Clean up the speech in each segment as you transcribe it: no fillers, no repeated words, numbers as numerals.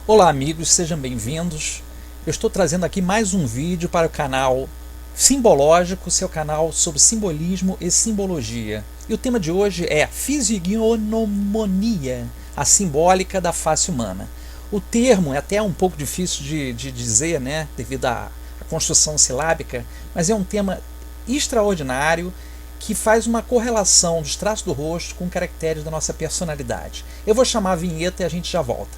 Olá amigos, sejam bem-vindos. Eu estou trazendo aqui mais um vídeo para o canal Simbológico, seu canal sobre simbolismo e simbologia. E o tema de hoje é fisionomia, a simbólica da face humana. O termo é até um pouco difícil de dizer, né, devido à construção silábica, mas é um tema extraordinário que faz uma correlação dos traços do rosto com caracteres da nossa personalidade. Eu vou chamar a vinheta e a gente já volta.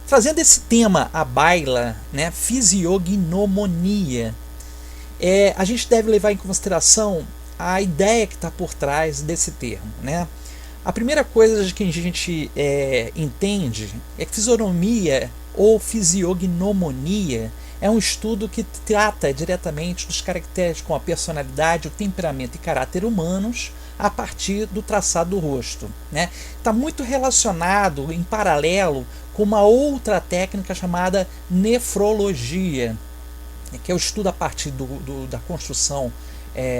Trazendo esse tema à baila, né, fisiognomonia, a gente deve levar em consideração a ideia que está por trás desse termo, né? A primeira coisa que a gente entende é que fisionomia ou fisiognomonia é um estudo que trata diretamente dos caracteres com a personalidade, o temperamento e caráter humanos a partir do traçado do rosto, né? Está muito relacionado, em paralelo, com uma outra técnica chamada nefrologia, que é o estudo a partir da construção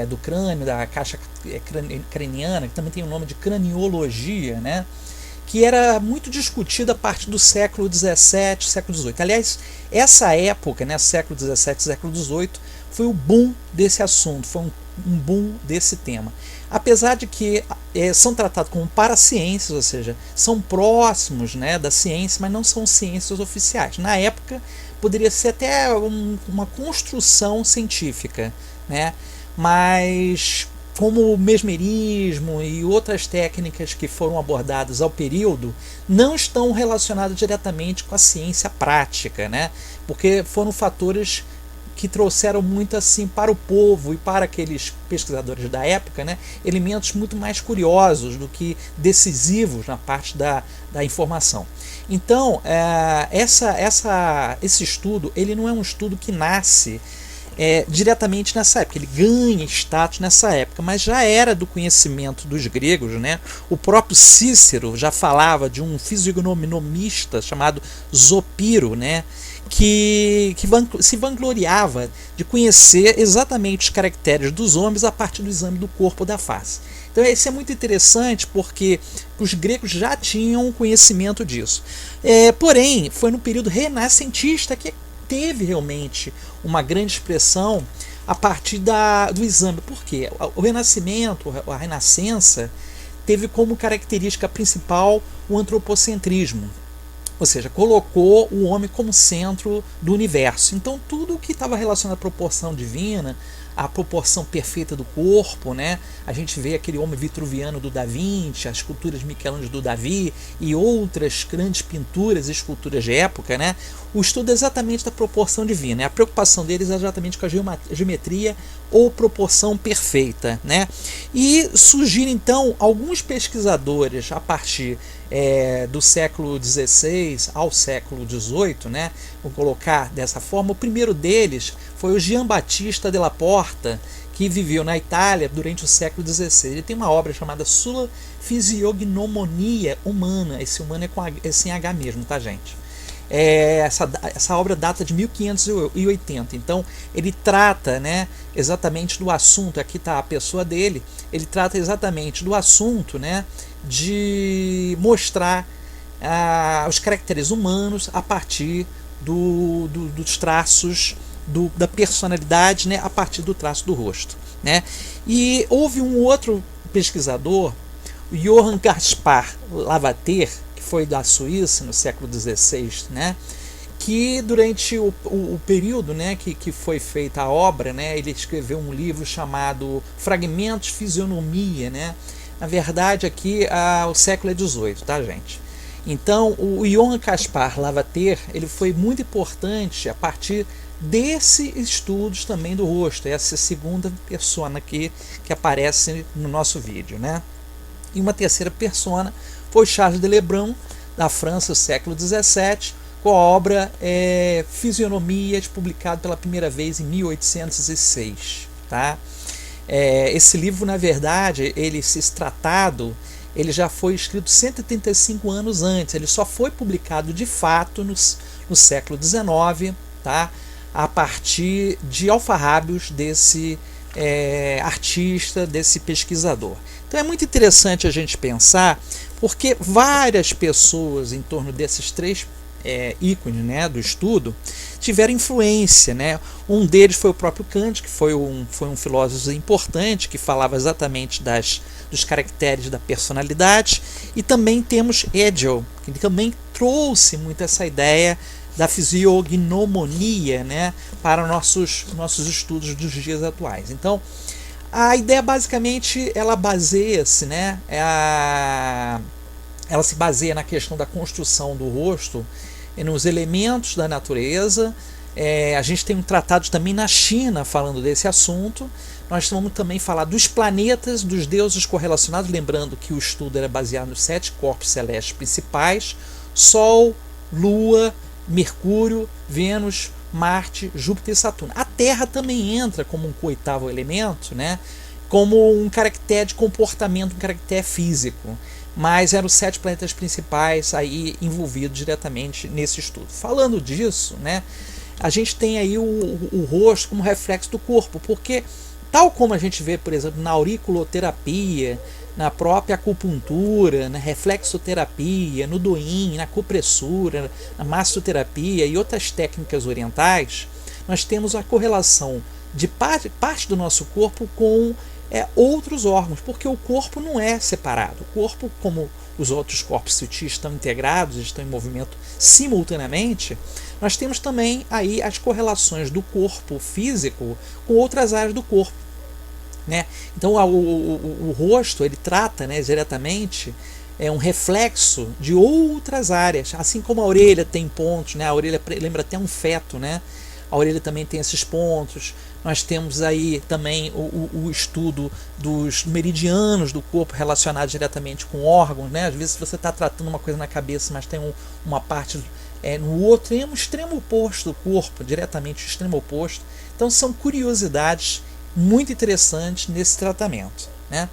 do crânio, da caixa craniana, que também tem o nome de craniologia, né? Que era muito discutida a partir do século XVII, século XVIII. Aliás, essa época, né, século XVII, século XVIII, foi o boom desse assunto, foi um boom desse tema. Apesar de que são tratados como paraciências, ou seja, são próximos, né, da ciência, mas não são ciências oficiais. Na época, poderia ser até uma construção científica, né, mas como o mesmerismo e outras técnicas que foram abordadas ao período não estão relacionadas diretamente com a ciência prática, né, porque foram fatores que trouxeram muito assim para o povo e para aqueles pesquisadores da época, né, elementos muito mais curiosos do que decisivos na parte da informação. Então, esse estudo ele não é um estudo que nasce diretamente nessa época, ele ganha status nessa época, mas já era do conhecimento dos gregos, né? O próprio Cícero já falava de um fisionomista chamado Zopiro, né? Que se vangloriava de conhecer exatamente os caracteres dos homens a partir do exame do corpo da face. Então isso é muito interessante porque os gregos já tinham conhecimento disso. Porém, foi no período renascentista que teve realmente uma grande expressão a partir do exame. Por quê? O Renascimento, a Renascença, teve como característica principal o antropocentrismo. Ou seja, colocou o homem como centro do universo. Então tudo o que estava relacionado à proporção divina, a proporção perfeita do corpo, né? A gente vê aquele homem vitruviano do Da Vinci, as esculturas de Michelangelo do Davi e outras grandes pinturas e esculturas de época, né? O estudo é exatamente da proporção divina. A preocupação deles é exatamente com a geometria ou proporção perfeita, né? E surgiram então alguns pesquisadores a partir do século XVI ao século XVIII, né? Vou colocar dessa forma. O primeiro deles foi o Giambattista della Porta, que viveu na Itália durante o século XVI. Ele tem uma obra chamada Sulla Physiognomonia Humana. Esse humano é sem H mesmo, tá, gente? Essa obra data de 1580. Então ele trata, né, exatamente do assunto. Aqui está a pessoa dele. Ele trata exatamente do assunto, né, de mostrar os caracteres humanos a partir dos traços da personalidade, né, a partir do traço do rosto, né? E houve um outro pesquisador, o Johann Caspar Lavater, que foi da Suíça no século XVI, né, que durante o período, né, que foi feita a obra, né, ele escreveu um livro chamado Fragmentos Fisionomia, né? Na verdade aqui o século é XVIII, tá, gente? Então o Johann Caspar Lavater ele foi muito importante a partir desses estudos também do rosto, essa segunda persona que aparece no nosso vídeo, né? E uma terceira persona foi Charles de Lebrun, da França, século XVII, com a obra Fisionomias, publicado pela primeira vez em 1806. Tá? Esse livro, na verdade, esse tratado, ele já foi escrito 135 anos antes, ele só foi publicado de fato no século XIX, tá? A partir de alfarrábios desse artista, desse pesquisador. Então é muito interessante a gente pensar, porque várias pessoas em torno desses três ícones, né, do estudo tiveram influência, né? Um deles foi o próprio Kant, que foi um filósofo importante, que falava exatamente dos caracteres da personalidade, e também temos Hegel, que também trouxe muito essa ideia da fisiognomonia, né, para nossos estudos dos dias atuais. Então, a ideia basicamente ela baseia-se, né, ela se baseia na questão da construção do rosto e nos elementos da natureza. A gente tem um tratado também na China falando desse assunto. Nós vamos também falar dos planetas, dos deuses correlacionados, lembrando que o estudo era baseado nos 7 corpos celestes principais: Sol, Lua, Mercúrio, Vênus, Marte, Júpiter e Saturno. A Terra também entra como um oitavo elemento, né? Como um caractere de comportamento, um caractere físico. Mas eram os 7 planetas principais aí envolvidos diretamente nesse estudo. Falando disso, né, a gente tem aí o rosto como reflexo do corpo, porque tal como a gente vê, por exemplo, na auriculoterapia, na própria acupuntura, na reflexoterapia, no doin, na acupressura, na massoterapia e outras técnicas orientais, nós temos a correlação de parte do nosso corpo com outros órgãos, porque o corpo não é separado. O corpo, como os outros corpos sutis, estão integrados, estão em movimento simultaneamente. Nós temos também aí as correlações do corpo físico com outras áreas do corpo, né? Então o rosto ele trata, né, diretamente um reflexo de outras áreas, assim como a orelha tem pontos, né? A orelha lembra até um feto, né? A orelha também tem esses pontos. Nós temos aí também o estudo dos meridianos do corpo relacionados diretamente com órgãos, né? Às vezes você está tratando uma coisa na cabeça, mas tem uma parte no outro, e um extremo oposto do corpo, diretamente o extremo oposto. Então são curiosidades muito interessantes nesse tratamento, né?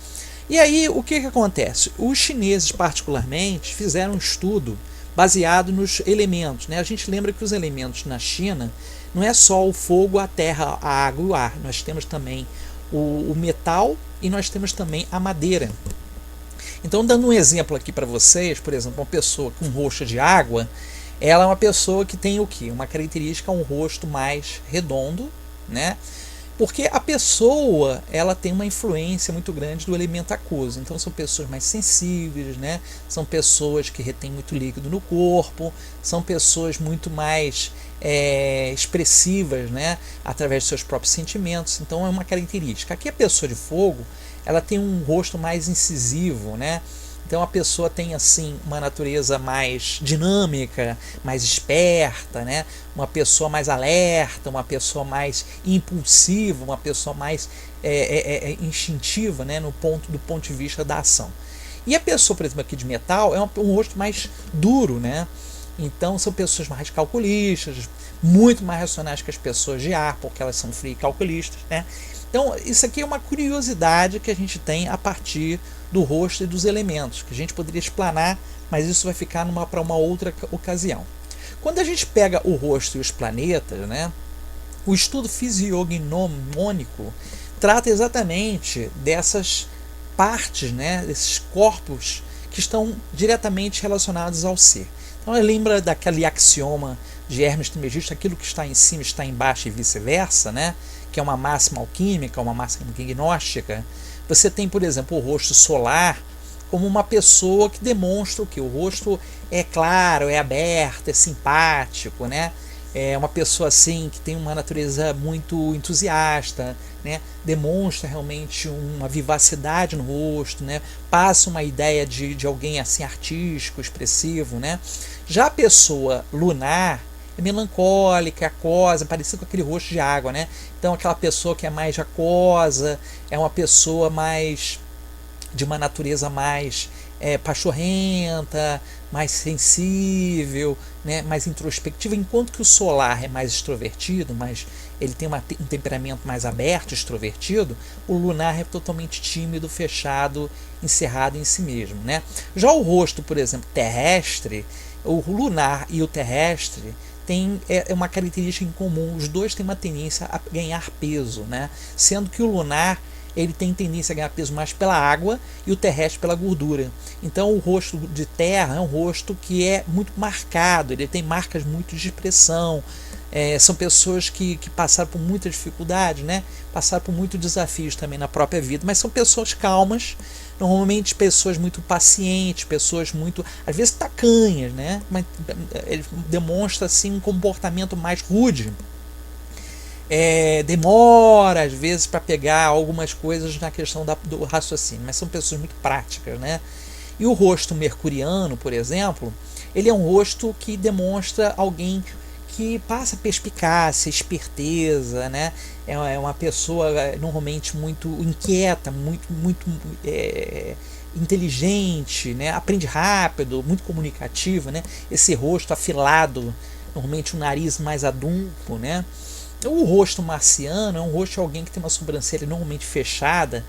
E aí o que acontece? Os chineses particularmente fizeram um estudo baseado nos elementos, né? A gente lembra que os elementos na China não é só o fogo, a terra, a água e o ar. Nós temos também o metal e nós temos também a madeira. Então, dando um exemplo aqui para vocês, por exemplo, uma pessoa com rosto de água, ela é uma pessoa que tem o quê? Uma característica, um rosto mais redondo, né? Porque a pessoa ela tem uma influência muito grande do elemento aquoso. Então são pessoas mais sensíveis, né? São pessoas que retêm muito líquido no corpo, são pessoas muito mais expressivas, né? Através de seus próprios sentimentos. Então é uma característica. Aqui a pessoa de fogo ela tem um rosto mais incisivo, né? Então a pessoa tem assim uma natureza mais dinâmica, mais esperta, né? Uma pessoa mais alerta, uma pessoa mais impulsiva, uma pessoa mais instintiva, né? Do ponto de vista da ação. E a pessoa, por exemplo, aqui de metal é um rosto mais duro, né? Então são pessoas mais calculistas, muito mais racionais que as pessoas de ar, porque elas são frias e calculistas, né? Então isso aqui é uma curiosidade que a gente tem a partir do rosto e dos elementos, que a gente poderia explanar, mas isso vai ficar para uma outra ocasião. Quando a gente pega o rosto e os planetas, né, o estudo fisiognomônico trata exatamente dessas partes, né, desses corpos que estão diretamente relacionados ao ser. Então lembra daquele axioma de Hermes Trismegisto, aquilo que está em cima está embaixo e vice-versa, né, que é uma máxima alquímica, uma máxima gnóstica. Você tem, por exemplo, o rosto solar como uma pessoa que demonstra o que? O rosto é claro, é aberto, é simpático, né? É uma pessoa assim que tem uma natureza muito entusiasta, né? Demonstra realmente uma vivacidade no rosto, né? Passa uma ideia de alguém assim artístico, expressivo, né? Já a pessoa lunar é melancólica, aquosa, parecida com aquele rosto de água, né? Então aquela pessoa que é mais aquosa, é uma pessoa mais de uma natureza mais pachorrenta, mais sensível, né, mais introspectivo, enquanto que o solar é mais extrovertido, mas ele tem um temperamento mais aberto, extrovertido, o lunar é totalmente tímido, fechado, encerrado em si mesmo, né? Já o rosto, por exemplo, terrestre, o lunar e o terrestre tem uma característica em comum, os dois têm uma tendência a ganhar peso, né? Sendo que o lunar ele tem tendência a ganhar peso mais pela água e o terrestre pela gordura. Então o rosto de terra é um rosto que é muito marcado, ele tem marcas muito de expressão, são pessoas que passaram por muita dificuldade, né? Passaram por muitos desafios também na própria vida, mas são pessoas calmas, normalmente pessoas muito pacientes, pessoas muito, às vezes tacanhas, né? Mas ele demonstra assim um comportamento mais rude. Demora às vezes para pegar algumas coisas na questão do raciocínio, mas são pessoas muito práticas, né? E o rosto mercuriano, por exemplo, ele é um rosto que demonstra alguém que passa perspicácia, esperteza, né? É uma pessoa normalmente muito inquieta, muito inteligente, né? Aprende rápido, muito comunicativo, né? Esse rosto afilado, normalmente um nariz mais adunco, né? O rosto marciano é um rosto de alguém que tem uma sobrancelha normalmente fechada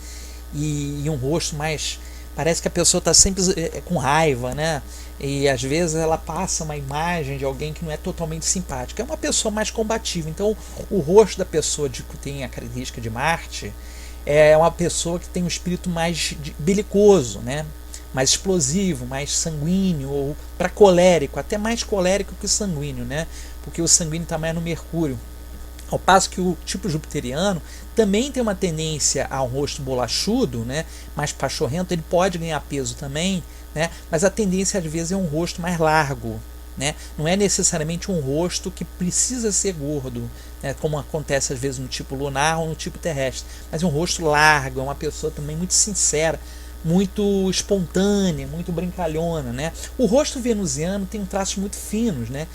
e um rosto mais... Parece que a pessoa está sempre com raiva, né? E às vezes ela passa uma imagem de alguém que não é totalmente simpática. É uma pessoa mais combativa. Então o rosto da pessoa que tem a característica de Marte é uma pessoa que tem um espírito mais belicoso, né? Mais explosivo, mais sanguíneo, ou para colérico, até mais colérico que sanguíneo, né? Porque o sanguíneo está mais no Mercúrio. Ao passo que o tipo jupiteriano também tem uma tendência a um rosto bolachudo, né, mais pachorrento, ele pode ganhar peso também, né, mas a tendência às vezes é um rosto mais largo. Né, não é necessariamente um rosto que precisa ser gordo, né, como acontece às vezes no tipo lunar ou no tipo terrestre, mas é um rosto largo, é uma pessoa também muito sincera, muito espontânea, muito brincalhona. Né. O rosto venusiano tem traços muito finos, né.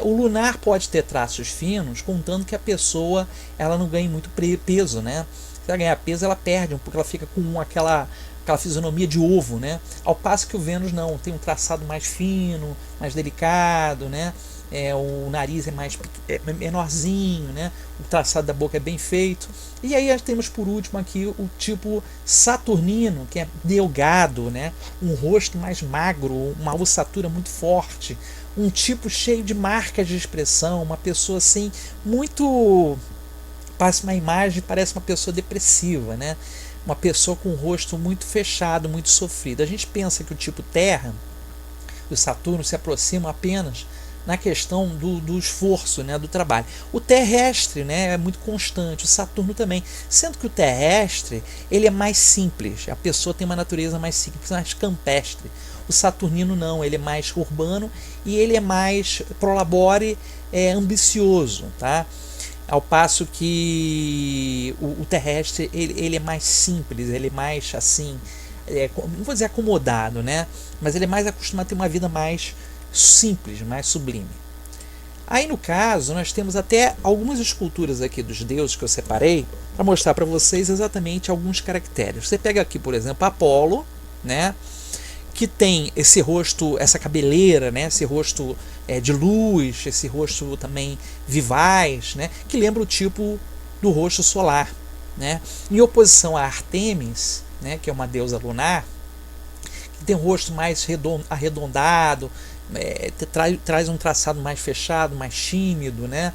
O lunar pode ter traços finos, contando que a pessoa ela não ganhe muito peso, né? Se ela ganhar peso, ela perde, porque ela fica com aquela fisionomia de ovo, né? Ao passo que o Vênus não, tem um traçado mais fino, mais delicado, né? O nariz é mais menorzinho, né? O traçado da boca é bem feito. E aí temos por último aqui o tipo saturnino, que é delgado, né? Um rosto mais magro, uma ossatura muito forte, um tipo cheio de marcas de expressão, uma pessoa assim muito... passa uma imagem, parece uma pessoa depressiva, né? Uma pessoa com o rosto muito fechado, muito sofrido. A gente pensa que o tipo terra, o Saturno, se aproxima apenas na questão do esforço, né, do trabalho. O terrestre, né, é muito constante, o Saturno também, sendo que o terrestre ele é mais simples, a pessoa tem uma natureza mais simples, mais campestre. O saturnino não, ele é mais urbano e ele é mais prolabore, ambicioso, tá? Ao passo que o terrestre ele é mais simples, ele é mais assim, não vou dizer acomodado, né? Mas ele é mais acostumado a ter uma vida mais simples, mais sublime. Aí no caso nós temos até algumas esculturas aqui dos deuses que eu separei para mostrar para vocês exatamente alguns caracteres. Você pega aqui, por exemplo, Apolo, né? Que tem esse rosto, essa cabeleira, né? Esse rosto de luz, esse rosto também vivaz, né? Que lembra o tipo do rosto solar, né? Em oposição a Artemis, né? Que é uma deusa lunar, que tem um rosto mais arredondado, traz um traçado mais fechado, mais tímido, né?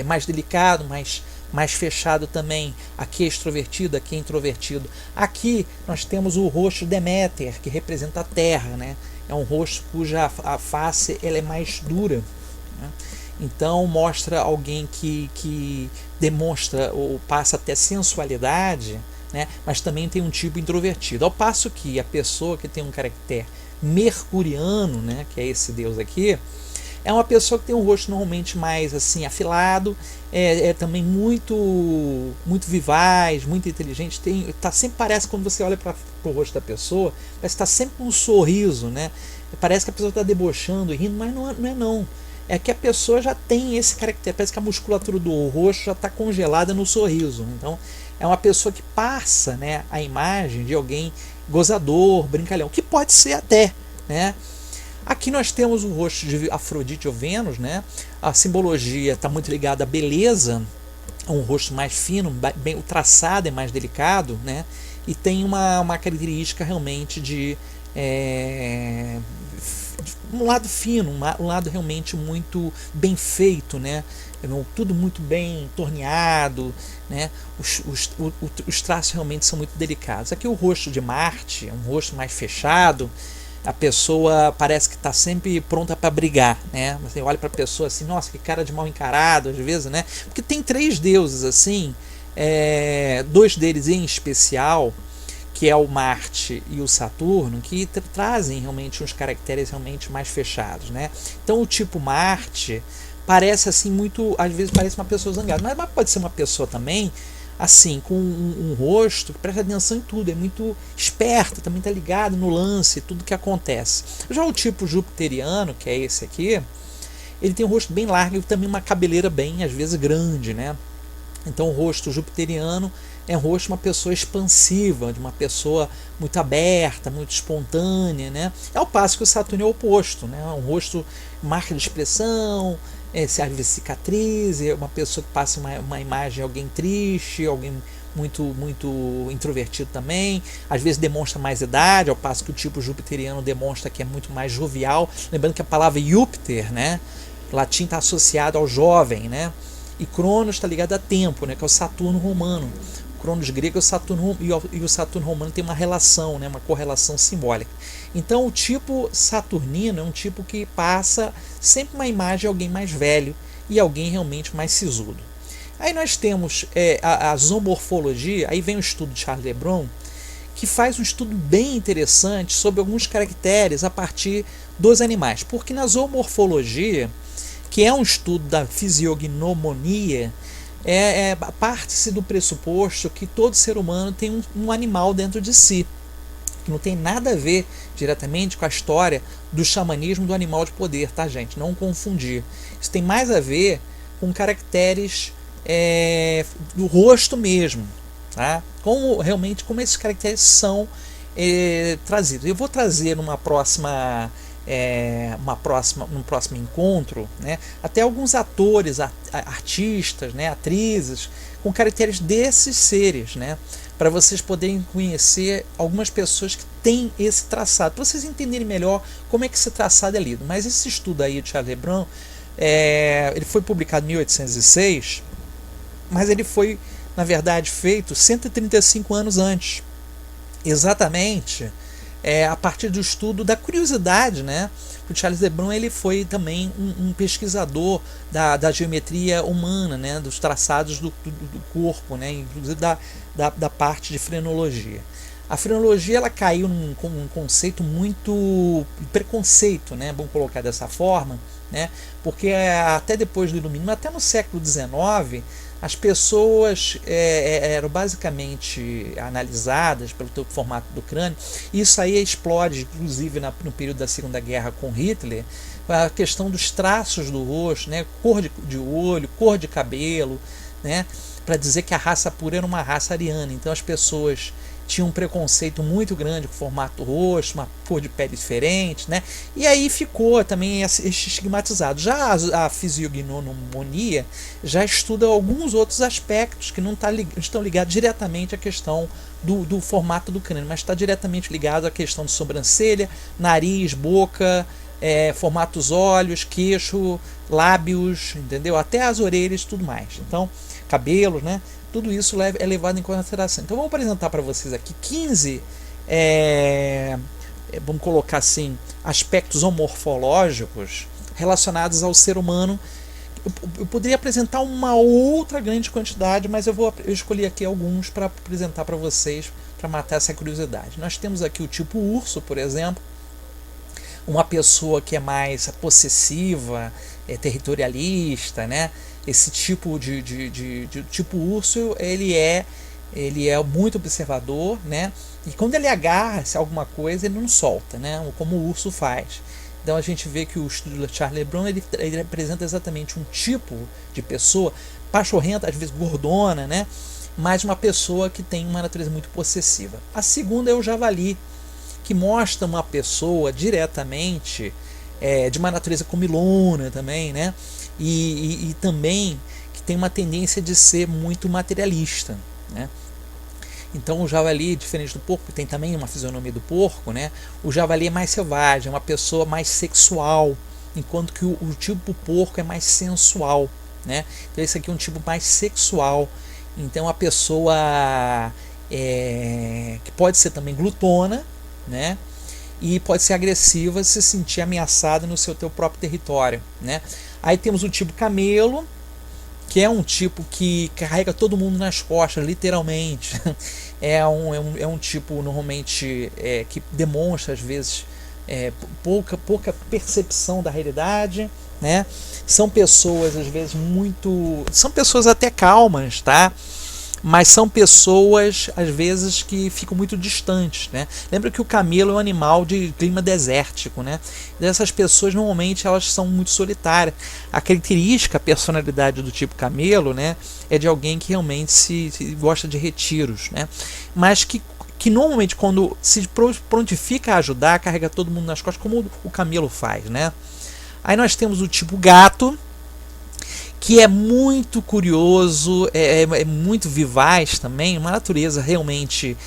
Mais delicado, mais fechado também. Aqui é extrovertido, aqui é introvertido. Aqui nós temos o rosto Deméter, que representa a terra, né? É um rosto cuja a face ela é mais dura, né? Então mostra alguém que demonstra ou passa até sensualidade, né? Mas também tem um tipo introvertido. Ao passo que a pessoa que tem um caráter mercuriano, né? Que é esse deus aqui, é uma pessoa que tem um rosto normalmente mais assim afilado, também muito vivaz, muito inteligente, sempre parece, quando você olha para o rosto da pessoa, parece que está sempre com um sorriso, né? Parece que a pessoa está debochando e rindo, mas não. É que a pessoa já tem esse caractere, parece que a musculatura do rosto já está congelada no sorriso. Então é uma pessoa que passa, né, a imagem de alguém gozador, brincalhão, que pode ser até, né? Aqui nós temos o rosto de Afrodite ou Vênus, né? A simbologia está muito ligada à beleza, um rosto mais fino, bem, o traçado é mais delicado, né? E tem uma característica realmente de um lado fino, um lado realmente muito bem feito, né? Tudo muito bem torneado, né? Os traços realmente são muito delicados. Aqui o rosto de Marte, um rosto mais fechado, a pessoa parece que está sempre pronta para brigar, né? Você olha para a pessoa assim, nossa, que cara de mal encarado, às vezes, né? Porque tem 3 deuses assim, 2 deles em especial, que é o Marte e o Saturno, que trazem realmente uns caracteres realmente mais fechados, né? Então o tipo Marte parece assim muito, às vezes parece uma pessoa zangada, mas pode ser uma pessoa também assim, com um rosto que presta atenção em tudo, é muito esperto, também está ligado no lance, tudo que acontece. Já o tipo jupiteriano, que é esse aqui, ele tem um rosto bem largo e também uma cabeleira bem, às vezes, grande, né? Então o rosto jupiteriano é um rosto de uma pessoa expansiva, de uma pessoa muito aberta, muito espontânea, né? Ao passo que o Saturno é o oposto, né? Um rosto marca de expressão, às vezes cicatriz, é uma pessoa que passa uma imagem de alguém triste, alguém muito introvertido também, às vezes demonstra mais idade, ao passo que o tipo jupiteriano demonstra que é muito mais jovial. Lembrando que a palavra Júpiter, né, latim, está associado ao jovem, né? E Cronos está ligado a tempo, né, que é o Saturno romano. O Cronos grego é o Saturno, e o Saturno romano tem uma relação, né, uma correlação simbólica. Então o tipo saturnino é um tipo que passa sempre uma imagem de alguém mais velho e alguém realmente mais sisudo. Aí nós temos a zoomorfologia, aí vem o estudo de Charles Lebron, que faz um estudo bem interessante sobre alguns caracteres a partir dos animais. Porque na zoomorfologia, que é um estudo da fisiognomonia, parte-se do pressuposto que todo ser humano tem um animal dentro de si, que não tem nada a ver diretamente com a história do xamanismo do animal de poder, tá, gente? Não confundir. Isso tem mais a ver com caracteres do rosto mesmo, tá? Como esses caracteres são trazidos. Eu vou trazer num próximo encontro, né, até alguns atores, artistas, né, atrizes com caracteres desses seres, né, para vocês poderem conhecer algumas pessoas que têm esse traçado, para vocês entenderem melhor como é que esse traçado é lido. Mas esse estudo aí de Charles Lebron, ele foi publicado em 1806, mas ele foi, na verdade, feito 135 anos antes, exatamente a partir do estudo da curiosidade, né? O Charles Lebron ele foi também um pesquisador da geometria humana, né? Dos traçados do corpo, né? Inclusive da parte de frenologia. A frenologia ela caiu num conceito muito preconceito, né? Vamos colocar dessa forma, né? Porque até depois do Iluminismo, até no século XIX, as pessoas eram basicamente analisadas pelo formato do crânio. Isso aí explode, inclusive no período da Segunda Guerra com Hitler, a questão dos traços do rosto, né? Cor de olho, cor de cabelo, né? Para dizer que a raça pura era uma raça ariana. Então as pessoas tinham um preconceito muito grande com o formato do rosto, uma cor de pele diferente, né? E aí ficou também estigmatizado. Já a fisiognomonia já estuda alguns outros aspectos que não estão ligados diretamente à questão do formato do crânio, mas está diretamente ligado à questão de sobrancelha, nariz, boca, formato dos olhos, queixo, lábios, entendeu? Até as orelhas e tudo mais. Então, cabelos, né? Tudo isso é levado em consideração. Então, vou apresentar para vocês aqui 15, vamos colocar assim, aspectos homorfológicos relacionados ao ser humano. Eu poderia apresentar uma outra grande quantidade, mas eu escolhi aqui alguns para apresentar para vocês, para matar essa curiosidade. Nós temos aqui o tipo urso, por exemplo, uma pessoa que é mais possessiva, territorialista, né? Esse tipo de tipo urso, ele é muito observador, né? E quando ele agarra-se a alguma coisa, ele não solta, né? Como o urso faz. Então a gente vê que o estudo de Charles Lebron ele representa exatamente um tipo de pessoa pachorrenta, às vezes gordona, né? Mas uma pessoa que tem uma natureza muito possessiva. A segunda é o javali, que mostra uma pessoa diretamente de uma natureza comilona também, né? E também que tem uma tendência de ser muito materialista, né? Então o javali, diferente do porco, tem também uma fisionomia do porco, né? O javali é mais selvagem, é uma pessoa mais sexual, enquanto que o tipo porco é mais sensual, né? Então esse aqui é um tipo mais sexual. Então a pessoa que pode ser também glutona, né? E pode ser agressiva se sentir ameaçada no teu próprio território, né? Aí temos o tipo camelo, que é um tipo que carrega todo mundo nas costas, literalmente. É um tipo normalmente que demonstra às vezes pouca percepção da realidade, né? São pessoas às vezes são pessoas até calmas, tá? Mas são pessoas às vezes que ficam muito distantes, né? Lembra que o camelo é um animal de clima desértico, né? Dessas pessoas normalmente elas são muito solitárias. A característica, a personalidade do tipo camelo, né, é de alguém que realmente se gosta de retiros, né? Mas que normalmente quando se prontifica a ajudar, carrega todo mundo nas costas, como o camelo faz, né? Aí nós temos o tipo gato, que é muito curioso, é muito vivaz também, uma natureza realmente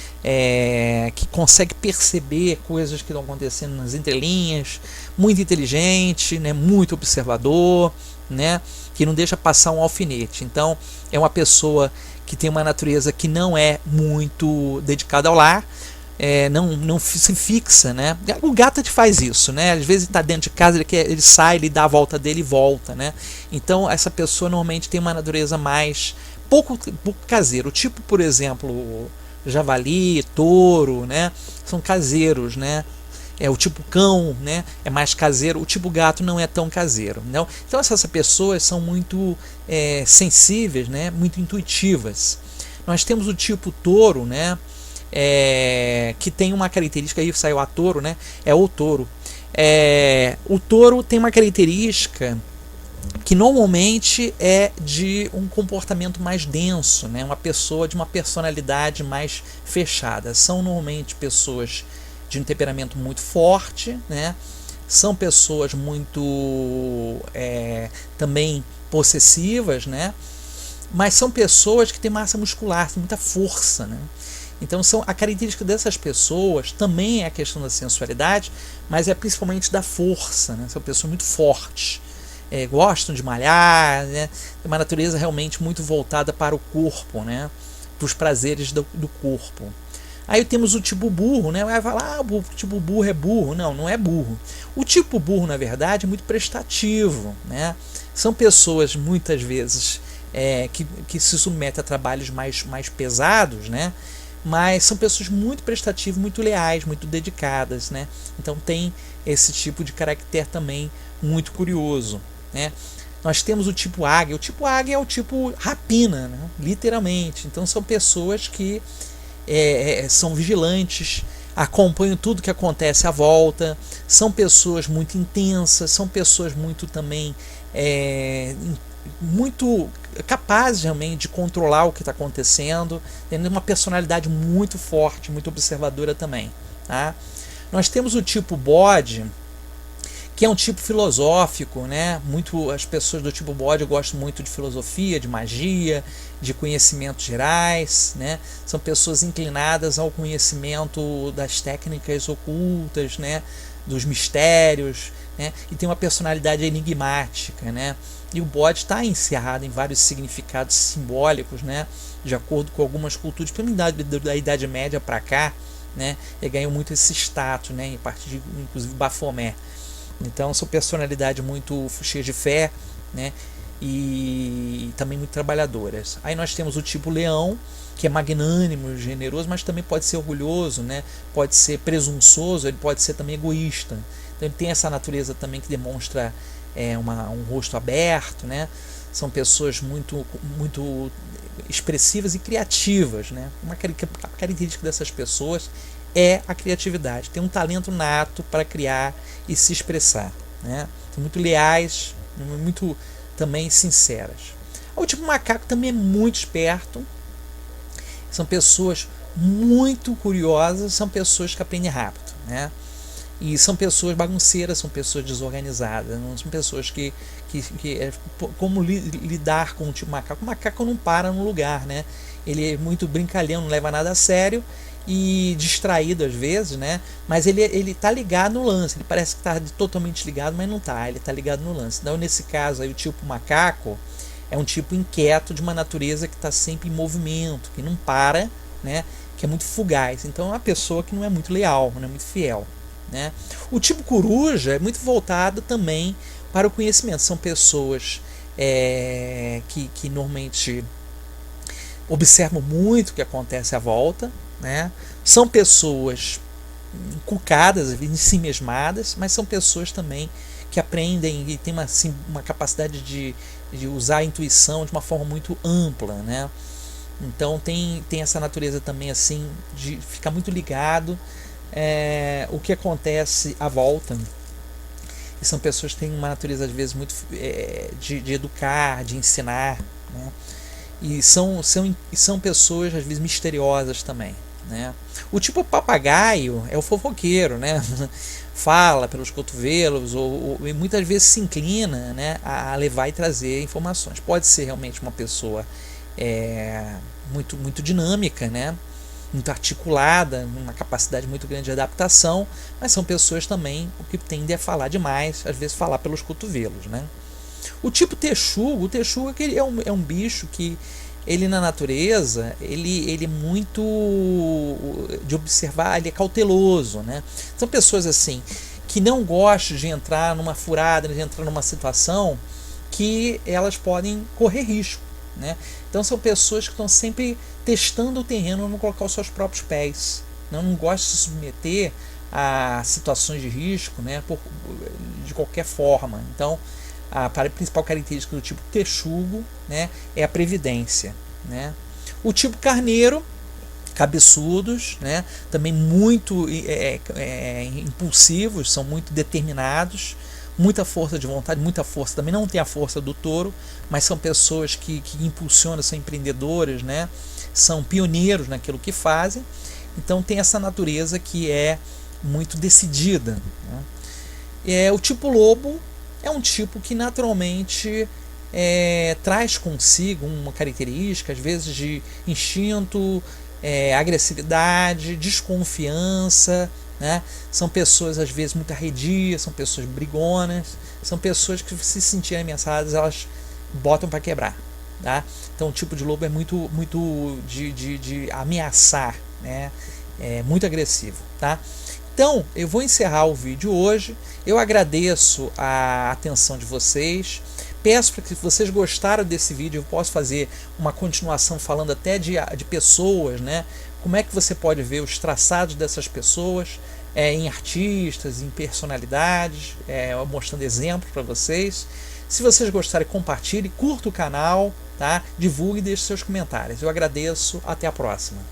que consegue perceber coisas que estão acontecendo nas entrelinhas, muito inteligente, né, muito observador, né, que não deixa passar um alfinete. Então é uma pessoa que tem uma natureza que não é muito dedicada ao lar, não se fixa, né? O gato te faz isso, né? Às vezes está dentro de casa, ele sai, ele dá a volta dele e volta, né? Então essa pessoa normalmente tem uma natureza mais pouco caseira. O tipo, por exemplo, javali, touro, né? São caseiros, né? O tipo cão, né, é mais caseiro. O tipo gato não é tão caseiro, não? Então essas pessoas são muito sensíveis, né, muito intuitivas. Nós temos o tipo touro, né, que tem uma característica, aí saiu a touro, né, é o touro. O touro tem uma característica que normalmente é de um comportamento mais denso, né, uma pessoa de uma personalidade mais fechada. São normalmente pessoas de um temperamento muito forte, né? São pessoas muito também possessivas, né? Mas são pessoas que têm massa muscular, têm muita força, né? Então a característica dessas pessoas também é a questão da sensualidade, mas é principalmente da força, né? São pessoas muito fortes, gostam de malhar, né? Tem uma natureza realmente muito voltada para o corpo, né? Para os prazeres do corpo. Aí temos o tipo burro, né? Vai falar, o tipo burro é burro. Não, não é burro. O tipo burro, na verdade, é muito prestativo, né? São pessoas, muitas vezes, que se submetem a trabalhos mais pesados, né? Mas são pessoas muito prestativas, muito leais, muito dedicadas, né? Então tem esse tipo de caractere também muito curioso, né? Nós temos o tipo águia. O tipo águia é o tipo rapina, né? Literalmente. Então são pessoas que são vigilantes, acompanham tudo que acontece à volta, são pessoas muito intensas, são pessoas muito também muito capazes realmente de controlar o que está acontecendo, tendo uma personalidade muito forte, muito observadora também, tá? Nós temos o tipo bode, que é um tipo filosófico, né? As pessoas do tipo bode gostam muito de filosofia, de magia, de conhecimentos gerais, né? São pessoas inclinadas ao conhecimento das técnicas ocultas, né? Dos mistérios, né? E tem uma personalidade enigmática, né? E o bode está encerrado em vários significados simbólicos, né? De acordo com algumas culturas, da Idade Média para cá, né? E ganhou muito esse status, né? A partir de, inclusive, Bafomé. Então são personalidades muito cheias de fé, né? E também muito trabalhadoras. Aí nós temos o tipo leão, que é magnânimo, generoso, mas também pode ser orgulhoso, né? Pode ser presunçoso, ele pode ser também egoísta. Então ele tem essa natureza também que demonstra um rosto aberto, né? São pessoas muito expressivas e criativas, né? Uma característica dessas pessoas é a criatividade, tem um talento nato para criar e se expressar, né? São muito leais, muito também sinceras. O tipo macaco também é muito esperto, são pessoas muito curiosas, são pessoas que aprendem rápido, né? E são pessoas bagunceiras, são pessoas desorganizadas, não são pessoas como lidar com o tipo macaco. O macaco não para no lugar, né? Ele é muito brincalhão, não leva nada a sério e distraído às vezes, né? Mas ele tá ligado no lance, ele parece que está totalmente ligado, mas não tá, ele tá ligado no lance. Então, nesse caso aí, o tipo macaco é um tipo inquieto de uma natureza que está sempre em movimento, que não para, né? Que é muito fugaz. Então, é uma pessoa que não é muito leal, não é muito fiel, né? O tipo coruja é muito voltado também para o conhecimento. São pessoas que normalmente observam muito o que acontece à volta, né? São pessoas encucadas, em si mesmadas, mas são pessoas também que aprendem e têm uma capacidade de usar a intuição de uma forma muito ampla, né? Então tem essa natureza também assim de ficar muito ligado o que acontece à volta. E são pessoas que têm uma natureza às vezes muito de educar, de ensinar, né? E são pessoas às vezes misteriosas também, né? O tipo papagaio é o fofoqueiro, né? Fala pelos cotovelos e muitas vezes se inclina, né, a levar e trazer informações. Pode ser realmente uma pessoa muito dinâmica, né? Muito articulada, uma capacidade muito grande de adaptação, mas são pessoas também que tendem a falar demais, às vezes falar pelos cotovelos, né? O tipo texugo, é um bicho que ele na natureza, ele é muito de observar, ele é cauteloso, né? São pessoas assim que não gostam de entrar numa furada, de entrar numa situação que elas podem correr risco, né? Então são pessoas que estão sempre testando o terreno, não colocar os seus próprios pés, não gostam de se submeter a situações de risco, né? De qualquer forma. Então a principal característica do tipo texugo, né, é a previdência, né? O tipo carneiro, cabeçudos, né, também muito impulsivos, são muito determinados, muita força de vontade, muita força, também não tem a força do touro, mas são pessoas que impulsionam, são empreendedores, né, são pioneiros naquilo que fazem, então tem essa natureza que é muito decidida, né? O tipo lobo é um tipo que naturalmente traz consigo uma característica, às vezes, de instinto, agressividade, desconfiança, né? São pessoas, às vezes, muito arredias, são pessoas brigonas, são pessoas que, se sentirem ameaçadas, elas botam para quebrar, tá? Então, o tipo de lobo é muito de ameaçar, né? É muito agressivo, tá? Então, eu vou encerrar o vídeo hoje. Eu agradeço a atenção de vocês. Peço para que, se vocês gostaram desse vídeo, eu posso fazer uma continuação falando até de pessoas, né? Como é que você pode ver os traçados dessas pessoas em artistas, em personalidades, mostrando exemplos para vocês. Se vocês gostarem, compartilhe, curta o canal, tá? Divulgue e deixe seus comentários. Eu agradeço. Até a próxima.